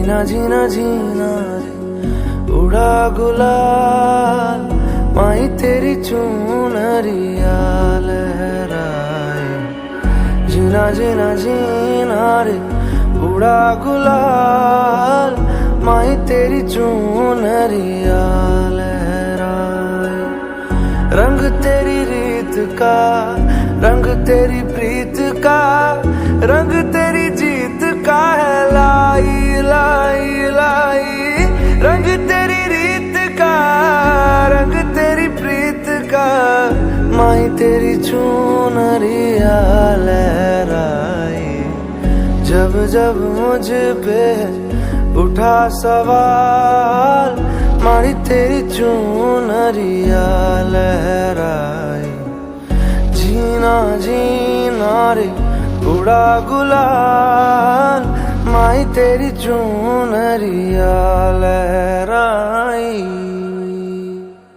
जीना जीना जीना रे उड़ा गुलाल, माही तेरी चुनरिया लहराए। जीना जीना जीना रे उड़ा गुलाल, माही तेरी चुनरिया लहराए। रंग तेरी रीत का, रंग तेरी प्रीत का, रंग तेरी जीत का है लाई लाई लाई। रंग तेरी रीत का, रंग तेरी प्रीत का, माही तेरी चुनरिया लहराए। जब जब मुझ पे उठा सवाल, माही तेरी चुनरिया लहराए। जीना जीना रे उड़ा गुलाल, माही तेरी चुनरिया लहराई।